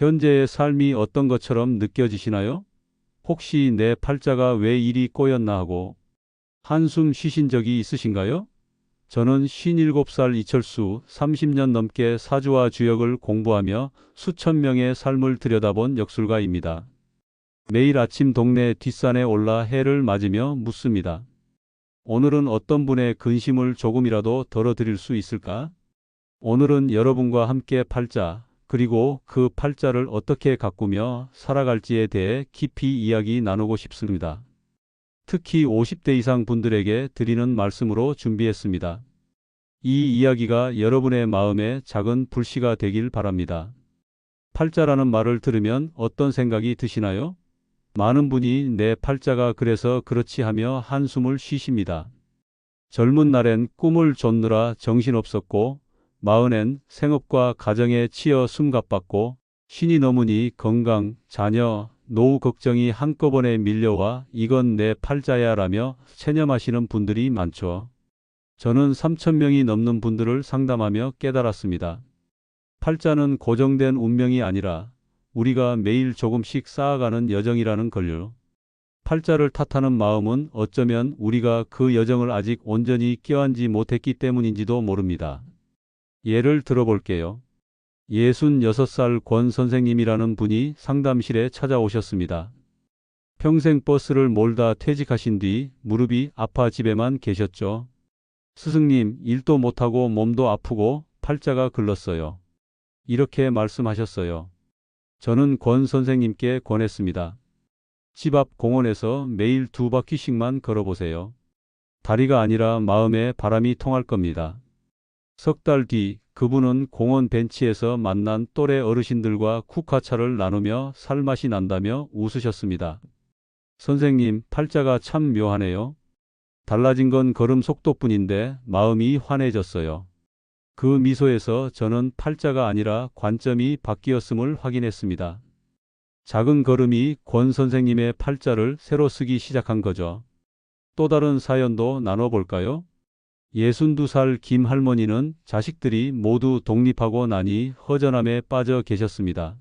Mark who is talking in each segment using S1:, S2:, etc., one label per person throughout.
S1: 현재의 삶이 어떤 것처럼 느껴지시나요? 혹시 내 팔자가 왜 이리 꼬였나 하고 한숨 쉬신 적이 있으신가요? 저는 57살 이철수 30년 넘게 사주와 주역을 공부하며 수천 명의 삶을 들여다본 역술가입니다. 매일 아침 동네 뒷산에 올라 해를 맞으며 묻습니다. 오늘은 어떤 분의 근심을 조금이라도 덜어드릴 수 있을까? 오늘은 여러분과 함께 팔자, 그리고 그 팔자를 어떻게 가꾸며 살아갈지에 대해 깊이 이야기 나누고 싶습니다. 특히 50대 이상 분들에게 드리는 말씀으로 준비했습니다. 이 이야기가 여러분의 마음에 작은 불씨가 되길 바랍니다. 팔자라는 말을 들으면 어떤 생각이 드시나요? 많은 분이 내 팔자가 그래서 그렇지 하며 한숨을 쉬십니다. 젊은 날엔 꿈을 쫓느라 정신없었고, 마흔엔 생업과 가정에 치여 숨가빴고, 신이 넘으니 건강, 자녀, 노후 걱정이 한꺼번에 밀려와 이건 내 팔자야 라며 체념하시는 분들이 많죠. 저는 3,000명이 넘는 분들을 상담하며 깨달았습니다. 팔자는 고정된 운명이 아니라 우리가 매일 조금씩 쌓아가는 여정이라는 걸요. 팔자를 탓하는 마음은 어쩌면 우리가 그 여정을 아직 온전히 껴안지 못했기 때문인지도 모릅니다. 예를 들어볼게요. 66살 권 선생님이라는 분이 상담실에 찾아오셨습니다. 평생 버스를 몰다 퇴직하신 뒤 무릎이 아파 집에만 계셨죠. 스승님, 일도 못하고 몸도 아프고 팔자가 글렀어요. 이렇게 말씀하셨어요. 저는 권 선생님께 권했습니다. 집 앞 공원에서 매일 2바퀴씩만 걸어보세요. 다리가 아니라 마음에 바람이 통할 겁니다. 석 달 뒤 그분은 공원 벤치에서 만난 또래 어르신들과 쿠카차를 나누며 살맛이 난다며 웃으셨습니다. 선생님, 팔자가 참 묘하네요. 달라진 건 걸음 속도뿐인데 마음이 환해졌어요. 그 미소에서 저는 팔자가 아니라 관점이 바뀌었음을 확인했습니다. 작은 걸음이 권 선생님의 팔자를 새로 쓰기 시작한 거죠. 또 다른 사연도 나눠볼까요? 62살 김 할머니는 자식들이 모두 독립하고 나니 허전함에 빠져 계셨습니다.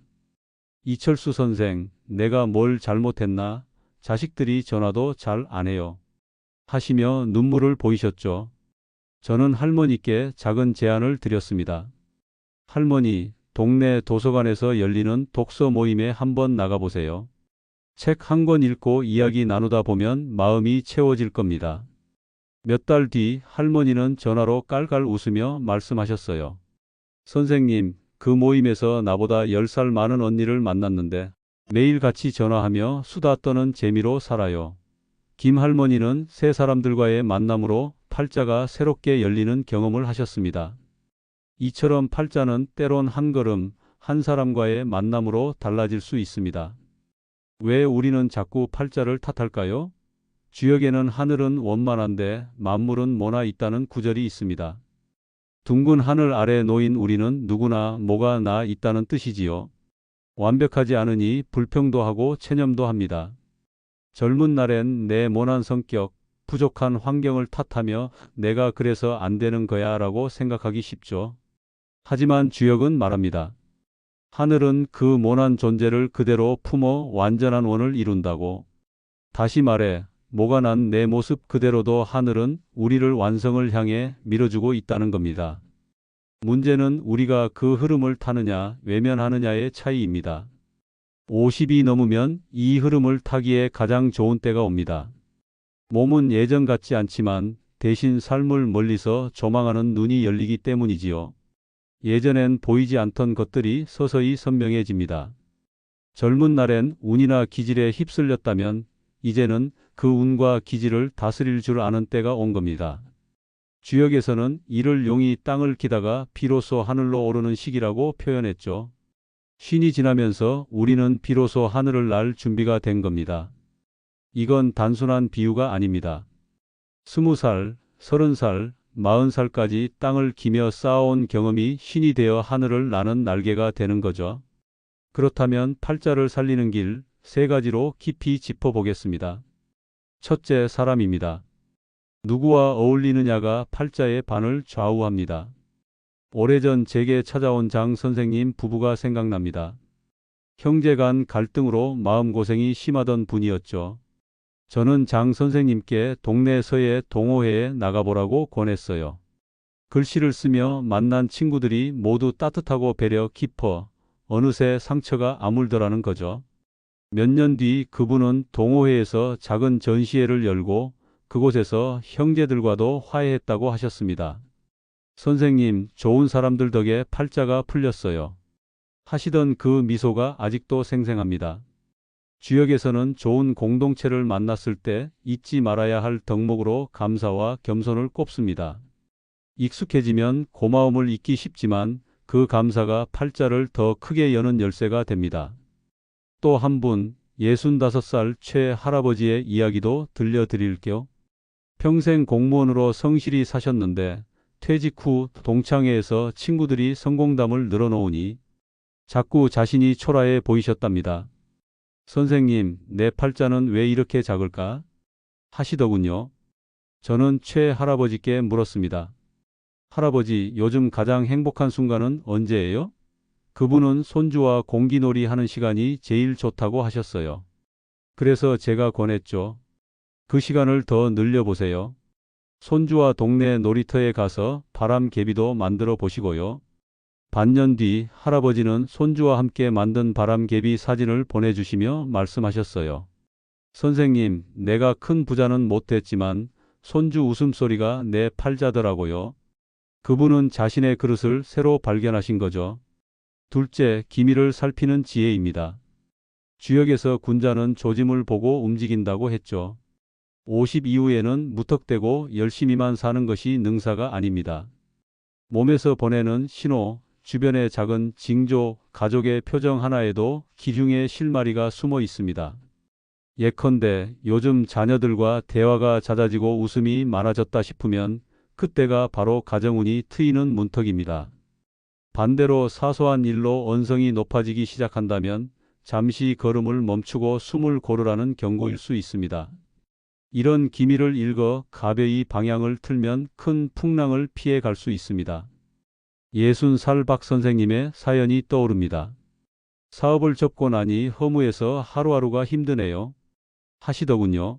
S1: 이철수 선생, 내가 뭘 잘못했나? 자식들이 전화도 잘 안 해요. 하시며 눈물을 보이셨죠. 저는 할머니께 작은 제안을 드렸습니다. 할머니, 동네 도서관에서 열리는 독서 모임에 한번 나가보세요. 책 한 권 읽고 이야기 나누다 보면 마음이 채워질 겁니다. 몇 달 뒤 할머니는 전화로 깔깔 웃으며 말씀하셨어요. 선생님, 그 모임에서 나보다 10살 많은 언니를 만났는데 매일 같이 전화하며 수다 떠는 재미로 살아요. 김 할머니는 새 사람들과의 만남으로 팔자가 새롭게 열리는 경험을 하셨습니다. 이처럼 팔자는 때론 한 걸음, 한 사람과의 만남으로 달라질 수 있습니다. 왜 우리는 자꾸 팔자를 탓할까요? 주역에는 하늘은 원만한데 만물은 뭐나 있다는 구절이 있습니다. 둥근 하늘 아래 놓인 우리는 누구나 뭐가 나 있다는 뜻이지요. 완벽하지 않으니 불평도 하고 체념도 합니다. 젊은 날엔 내 모난 성격, 부족한 환경을 탓하며 내가 그래서 안 되는 거야 라고 생각하기 쉽죠. 하지만 주역은 말합니다. 하늘은 그 모난 존재를 그대로 품어 완전한 원을 이룬다고. 다시 말해, 뭐가 난 내 모습 그대로도 하늘은 우리를 완성을 향해 밀어주고 있다는 겁니다. 문제는 우리가 그 흐름을 타느냐, 외면하느냐의 차이입니다. 50이 넘으면 이 흐름을 타기에 가장 좋은 때가 옵니다. 몸은 예전 같지 않지만 대신 삶을 멀리서 조망하는 눈이 열리기 때문이지요. 예전엔 보이지 않던 것들이 서서히 선명해집니다. 젊은 날엔 운이나 기질에 휩쓸렸다면 이제는 그 운과 기질을 다스릴 줄 아는 때가 온 겁니다. 주역에서는 이를 용이 땅을 기다가 비로소 하늘로 오르는 시기라고 표현했죠. 신이 지나면서 우리는 비로소 하늘을 날 준비가 된 겁니다. 이건 단순한 비유가 아닙니다. 20살, 30살, 40살까지 땅을 기며 쌓아온 경험이 신이 되어 하늘을 나는 날개가 되는 거죠. 그렇다면 팔자를 살리는 길 3가지로 깊이 짚어보겠습니다. 첫째, 사람입니다. 누구와 어울리느냐가 팔자의 반을 좌우합니다. 오래전 제게 찾아온 장 선생님 부부가 생각납니다. 형제 간 갈등으로 마음고생이 심하던 분이었죠. 저는 장 선생님께 동네 서예 동호회에 나가보라고 권했어요. 글씨를 쓰며 만난 친구들이 모두 따뜻하고 배려 깊어 어느새 상처가 아물더라는 거죠. 몇 년 뒤 그분은 동호회에서 작은 전시회를 열고 그곳에서 형제들과도 화해했다고 하셨습니다. 선생님, 좋은 사람들 덕에 팔자가 풀렸어요. 하시던 그 미소가 아직도 생생합니다. 주역에서는 좋은 공동체를 만났을 때 잊지 말아야 할 덕목으로 감사와 겸손을 꼽습니다. 익숙해지면 고마움을 잊기 쉽지만 그 감사가 팔자를 더 크게 여는 열쇠가 됩니다. 또 한 분, 65살 최 할아버지의 이야기도 들려드릴게요. 평생 공무원으로 성실히 사셨는데 퇴직 후 동창회에서 친구들이 성공담을 늘어놓으니 자꾸 자신이 초라해 보이셨답니다. 선생님, 내 팔자는 왜 이렇게 작을까? 하시더군요. 저는 최 할아버지께 물었습니다. 할아버지, 요즘 가장 행복한 순간은 언제예요? 그분은 손주와 공기놀이 하는 시간이 제일 좋다고 하셨어요. 그래서 제가 권했죠. 그 시간을 더 늘려보세요. 손주와 동네 놀이터에 가서 바람개비도 만들어 보시고요. 반년 뒤 할아버지는 손주와 함께 만든 바람개비 사진을 보내주시며 말씀하셨어요. 선생님, 내가 큰 부자는 못 됐지만 손주 웃음소리가 내 팔자더라고요. 그분은 자신의 그릇을 새로 발견하신 거죠. 둘째, 기미를 살피는 지혜입니다. 주역에서 군자는 조짐을 보고 움직인다고 했죠. 50 이후에는 무턱대고 열심히만 사는 것이 능사가 아닙니다. 몸에서 보내는 신호, 주변의 작은 징조, 가족의 표정 하나에도 기흉의 실마리가 숨어 있습니다. 예컨대 요즘 자녀들과 대화가 잦아지고 웃음이 많아졌다 싶으면 그때가 바로 가정운이 트이는 문턱입니다. 반대로 사소한 일로 언성이 높아지기 시작한다면 잠시 걸음을 멈추고 숨을 고르라는 경고일 수 있습니다. 이런 기미를 읽어 가벼이 방향을 틀면 큰 풍랑을 피해 갈 수 있습니다. 60살 박 선생님의 사연이 떠오릅니다. 사업을 접고 나니 허무해서 하루하루가 힘드네요. 하시더군요.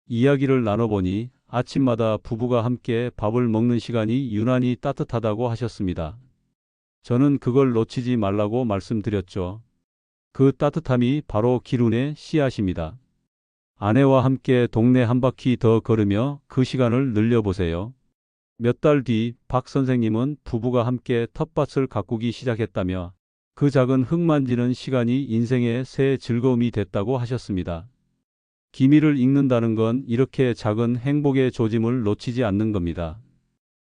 S1: 이야기를 나눠보니 아침마다 부부가 함께 밥을 먹는 시간이 유난히 따뜻하다고 하셨습니다. 저는 그걸 놓치지 말라고 말씀드렸죠. 그 따뜻함이 바로 기운의 씨앗입니다. 아내와 함께 동네 한 바퀴 더 걸으며 그 시간을 늘려보세요. 몇 달 뒤 박 선생님은 부부가 함께 텃밭을 가꾸기 시작했다며 그 작은 흙 만지는 시간이 인생의 새 즐거움이 됐다고 하셨습니다. 기미를 읽는다는 건 이렇게 작은 행복의 조짐을 놓치지 않는 겁니다.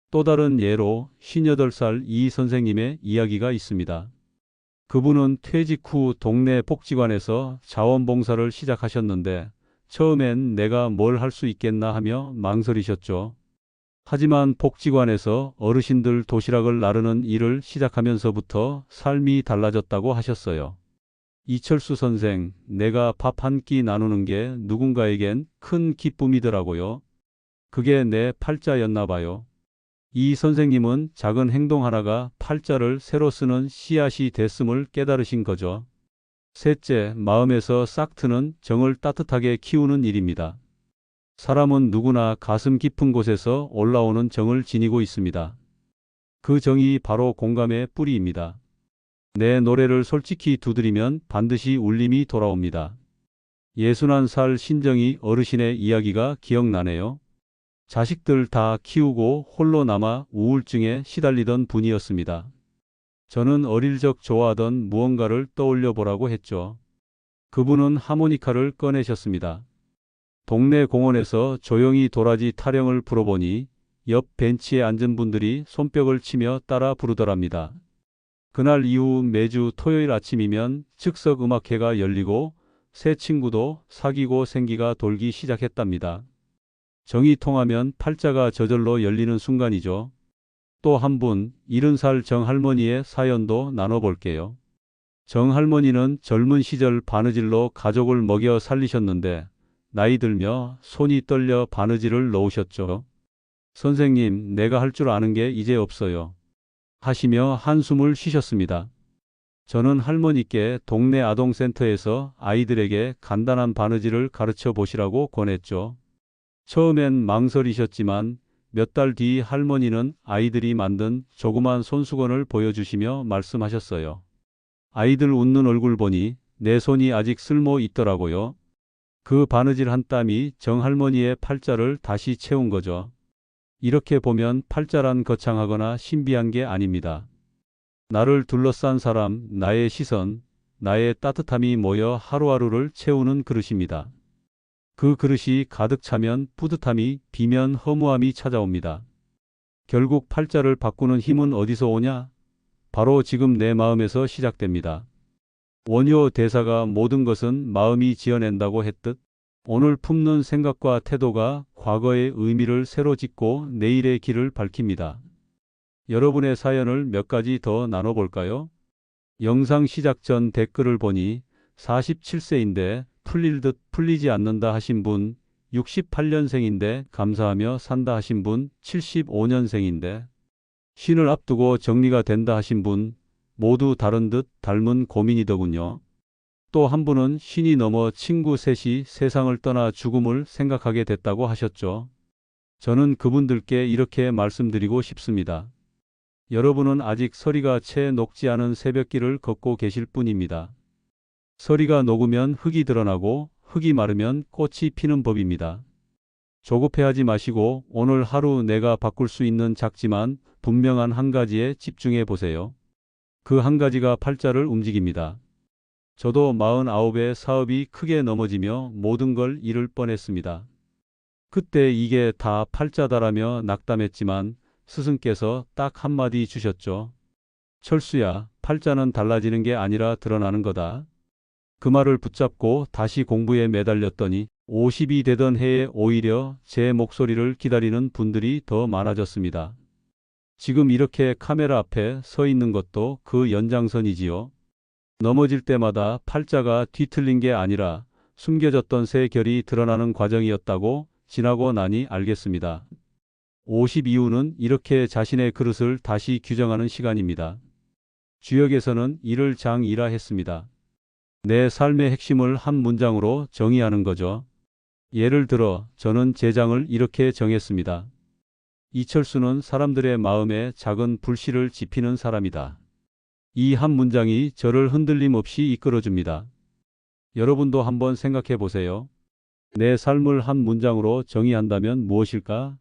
S1: 또 다른 예로 58살 이 선생님의 이야기가 있습니다. 그분은 퇴직 후 동네 복지관에서 자원봉사를 시작하셨는데 처음엔 내가 뭘 할 수 있겠나 하며 망설이셨죠. 하지만 복지관에서 어르신들 도시락을 나르는 일을 시작하면서부터 삶이 달라졌다고 하셨어요. 이철수 선생, 내가 밥 한 끼 나누는 게 누군가에겐 큰 기쁨이더라고요. 그게 내 팔자였나 봐요. 이 선생님은 작은 행동 하나가 팔자를 새로 쓰는 씨앗이 됐음을 깨달으신 거죠. 셋째, 마음에서 싹 트는 정을 따뜻하게 키우는 일입니다. 사람은 누구나 가슴 깊은 곳에서 올라오는 정을 지니고 있습니다. 그 정이 바로 공감의 뿌리입니다. 내 노래를 솔직히 두드리면 반드시 울림이 돌아옵니다. 61살 신정희 어르신의 이야기가 기억나네요. 자식들 다 키우고 홀로 남아 우울증에 시달리던 분이었습니다. 저는 어릴 적 좋아하던 무언가를 떠올려 보라고 했죠. 그분은 하모니카를 꺼내셨습니다. 동네 공원에서 조용히 도라지 타령을 불어보니 옆 벤치에 앉은 분들이 손뼉을 치며 따라 부르더랍니다. 그날 이후 매주 토요일 아침이면 즉석 음악회가 열리고 새 친구도 사귀고 생기가 돌기 시작했답니다. 정이 통하면 팔자가 저절로 열리는 순간이죠. 또 한 분, 70살 정할머니의 사연도 나눠볼게요. 정할머니는 젊은 시절 바느질로 가족을 먹여 살리셨는데 나이 들며 손이 떨려 바느질을 놓으셨죠. 선생님, 내가 할 줄 아는 게 이제 없어요. 하시며 한숨을 쉬셨습니다. 저는 할머니께 동네 아동센터에서 아이들에게 간단한 바느질을 가르쳐 보시라고 권했죠. 처음엔 망설이셨지만 몇 달 뒤 할머니는 아이들이 만든 조그만 손수건을 보여주시며 말씀하셨어요. 아이들 웃는 얼굴 보니 내 손이 아직 쓸모 있더라고요. 그 바느질 한 땀이 정할머니의 팔자를 다시 채운 거죠. 이렇게 보면 팔자란 거창하거나 신비한 게 아닙니다. 나를 둘러싼 사람, 나의 시선, 나의 따뜻함이 모여 하루하루를 채우는 그릇입니다. 그 그릇이 가득 차면 뿌듯함이, 비면 허무함이 찾아옵니다. 결국 팔자를 바꾸는 힘은 어디서 오냐? 바로 지금 내 마음에서 시작됩니다. 원효 대사가 모든 것은 마음이 지어낸다고 했듯 오늘 품는 생각과 태도가 과거의 의미를 새로 짓고 내일의 길을 밝힙니다. 여러분의 사연을 몇 가지 더 나눠볼까요? 영상 시작 전 댓글을 보니 47세인데 풀릴 듯 풀리지 않는다 하신 분, 68년생인데 감사하며 산다 하신 분, 75년생인데 쉰을 앞두고 정리가 된다 하신 분, 모두 다른 듯 닮은 고민이더군요. 또 한 분은 쉰이 넘어 친구 셋이 세상을 떠나 죽음을 생각하게 됐다고 하셨죠. 저는 그분들께 이렇게 말씀드리고 싶습니다. 여러분은 아직 서리가 채 녹지 않은 새벽길을 걷고 계실 뿐입니다. 서리가 녹으면 흙이 드러나고 흙이 마르면 꽃이 피는 법입니다. 조급해하지 마시고 오늘 하루 내가 바꿀 수 있는 작지만 분명한 한 가지에 집중해 보세요. 그 한 가지가 팔자를 움직입니다. 저도 49에 사업이 크게 넘어지며 모든 걸 잃을 뻔했습니다. 그때 이게 다 팔자다라며 낙담했지만 스승께서 딱 한마디 주셨죠. 철수야, 팔자는 달라지는 게 아니라 드러나는 거다. 그 말을 붙잡고 다시 공부에 매달렸더니 50이 되던 해에 오히려 제 목소리를 기다리는 분들이 더 많아졌습니다. 지금 이렇게 카메라 앞에 서 있는 것도 그 연장선이지요. 넘어질 때마다 팔자가 뒤틀린 게 아니라 숨겨졌던 새 결이 드러나는 과정이었다고 지나고 나니 알겠습니다. 50 이후는 이렇게 자신의 그릇을 다시 규정하는 시간입니다. 주역에서는 이를 장이라 했습니다. 내 삶의 핵심을 한 문장으로 정의하는 거죠. 예를 들어 저는 제 장을 이렇게 정했습니다. 이철수는 사람들의 마음에 작은 불씨를 지피는 사람이다. 이 한 문장이 저를 흔들림 없이 이끌어줍니다. 여러분도 한번 생각해 보세요. 내 삶을 한 문장으로 정의한다면 무엇일까?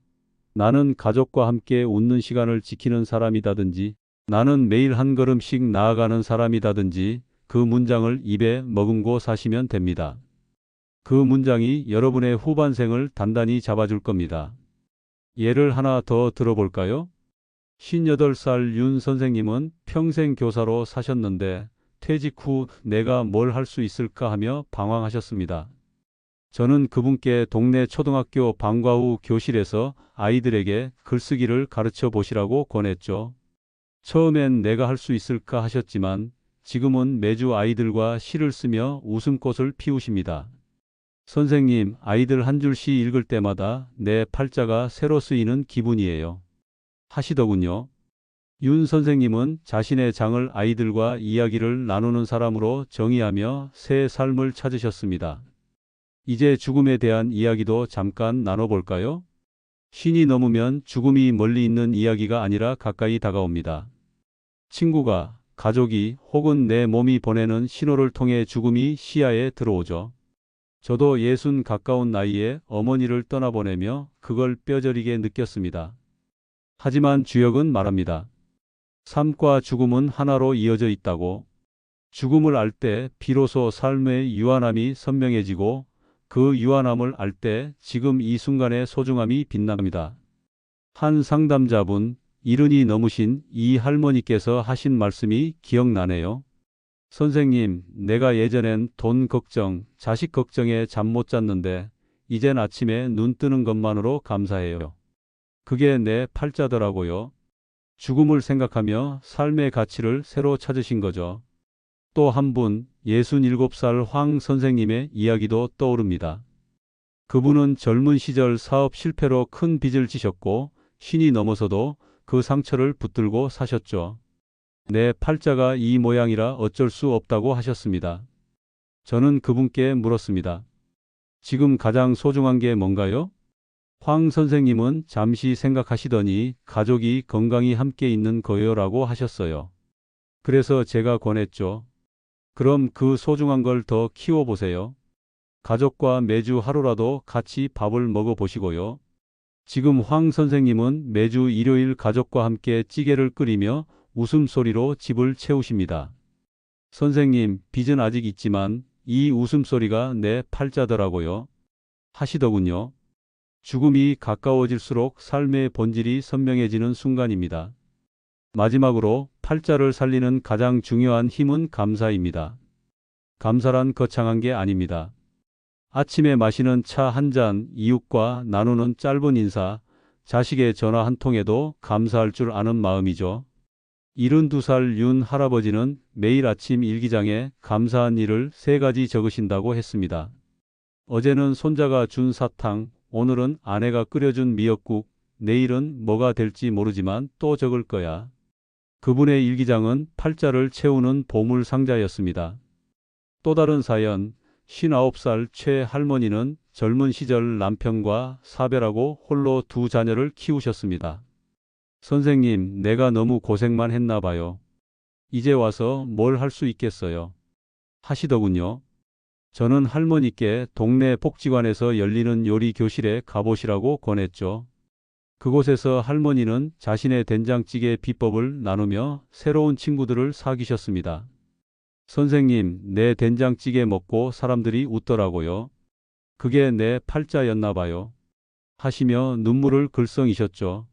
S1: 나는 가족과 함께 웃는 시간을 지키는 사람이다든지, 나는 매일 한 걸음씩 나아가는 사람이다든지, 그 문장을 입에 머금고 사시면 됩니다. 그 문장이 여러분의 후반생을 단단히 잡아줄 겁니다. 예를 하나 더 들어볼까요? 58살 윤 선생님은 평생 교사로 사셨는데 퇴직 후 내가 뭘 할 수 있을까 하며 방황하셨습니다. 저는 그분께 동네 초등학교 방과 후 교실에서 아이들에게 글쓰기를 가르쳐 보시라고 권했죠. 처음엔 내가 할 수 있을까 하셨지만 지금은 매주 아이들과 시를 쓰며 웃음꽃을 피우십니다. 선생님, 아이들 한 줄씩 읽을 때마다 내 팔자가 새로 쓰이는 기분이에요. 하시더군요. 윤 선생님은 자신의 장을 아이들과 이야기를 나누는 사람으로 정의하며 새 삶을 찾으셨습니다. 이제 죽음에 대한 이야기도 잠깐 나눠볼까요? 쉰이 넘으면 죽음이 멀리 있는 이야기가 아니라 가까이 다가옵니다. 친구가, 가족이 혹은 내 몸이 보내는 신호를 통해 죽음이 시야에 들어오죠. 저도 60 가까운 나이에 어머니를 떠나보내며 그걸 뼈저리게 느꼈습니다. 하지만 주역은 말합니다. 삶과 죽음은 하나로 이어져 있다고. 죽음을 알 때 비로소 삶의 유한함이 선명해지고 그 유한함을 알 때 지금 이 순간의 소중함이 빛납니다. 한 상담자분, 70이 넘으신 이 할머니께서 하신 말씀이 기억나네요. 선생님, 내가 예전엔 돈 걱정, 자식 걱정에 잠 못 잤는데 이젠 아침에 눈 뜨는 것만으로 감사해요. 그게 내 팔자더라고요. 죽음을 생각하며 삶의 가치를 새로 찾으신 거죠. 또 한 분, 67살 황 선생님의 이야기도 떠오릅니다. 그분은 젊은 시절 사업 실패로 큰 빚을 지셨고 신이 넘어서도 그 상처를 붙들고 사셨죠. 내 팔자가 이 모양이라 어쩔 수 없다고 하셨습니다. 저는 그분께 물었습니다. 지금 가장 소중한 게 뭔가요? 황 선생님은 잠시 생각하시더니 가족이 건강히 함께 있는 거요라고 하셨어요. 그래서 제가 권했죠. 그럼 그 소중한 걸 더 키워보세요. 가족과 매주 하루라도 같이 밥을 먹어보시고요. 지금 황 선생님은 매주 일요일 가족과 함께 찌개를 끓이며 웃음소리로 집을 채우십니다. 선생님, 빚은 아직 있지만 이 웃음소리가 내 팔자더라고요. 하시더군요. 죽음이 가까워질수록 삶의 본질이 선명해지는 순간입니다. 마지막으로 팔자를 살리는 가장 중요한 힘은 감사입니다. 감사란 거창한 게 아닙니다. 아침에 마시는 차 한 잔, 이웃과 나누는 짧은 인사, 자식의 전화 한 통에도 감사할 줄 아는 마음이죠. 72살 윤 할아버지는 매일 아침 일기장에 감사한 일을 3가지 적으신다고 했습니다. 어제는 손자가 준 사탕, 오늘은 아내가 끓여준 미역국, 내일은 뭐가 될지 모르지만 또 적을 거야. 그분의 일기장은 팔자를 채우는 보물 상자였습니다. 또 다른 사연, 59살 최 할머니는 젊은 시절 남편과 사별하고 홀로 2자녀를 키우셨습니다. 선생님, 내가 너무 고생만 했나 봐요. 이제 와서 뭘 할 수 있겠어요. 하시더군요. 저는 할머니께 동네 복지관에서 열리는 요리 교실에 가보시라고 권했죠. 그곳에서 할머니는 자신의 된장찌개 비법을 나누며 새로운 친구들을 사귀셨습니다. 선생님, 내 된장찌개 먹고 사람들이 웃더라고요. 그게 내 팔자였나 봐요. 하시며 눈물을 글썽이셨죠.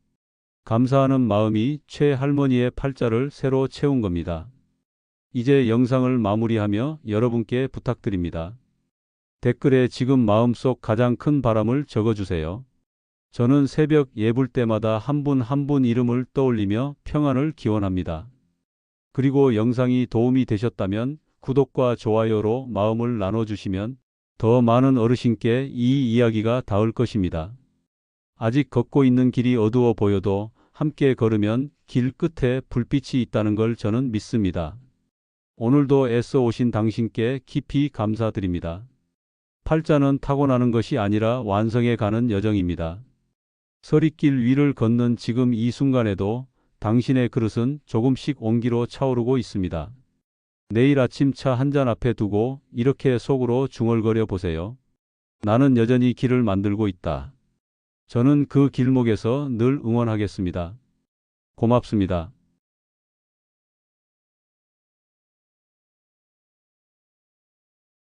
S1: 감사하는 마음이 최 할머니의 팔자를 새로 채운 겁니다. 이제 영상을 마무리하며 여러분께 부탁드립니다. 댓글에 지금 마음속 가장 큰 바람을 적어주세요. 저는 새벽 예불 때마다 한 분 한 분 이름을 떠올리며 평안을 기원합니다. 그리고 영상이 도움이 되셨다면 구독과 좋아요로 마음을 나눠주시면 더 많은 어르신께 이 이야기가 닿을 것입니다. 아직 걷고 있는 길이 어두워 보여도 함께 걸으면 길 끝에 불빛이 있다는 걸 저는 믿습니다. 오늘도 애써 오신 당신께 깊이 감사드립니다. 팔자는 타고나는 것이 아니라 완성해 가는 여정입니다. 서리길 위를 걷는 지금 이 순간에도 당신의 그릇은 조금씩 온기로 차오르고 있습니다. 내일 아침 차 한 잔 앞에 두고 이렇게 속으로 중얼거려 보세요. 나는 여전히 길을 만들고 있다. 저는 그 길목에서 늘 응원하겠습니다. 고맙습니다.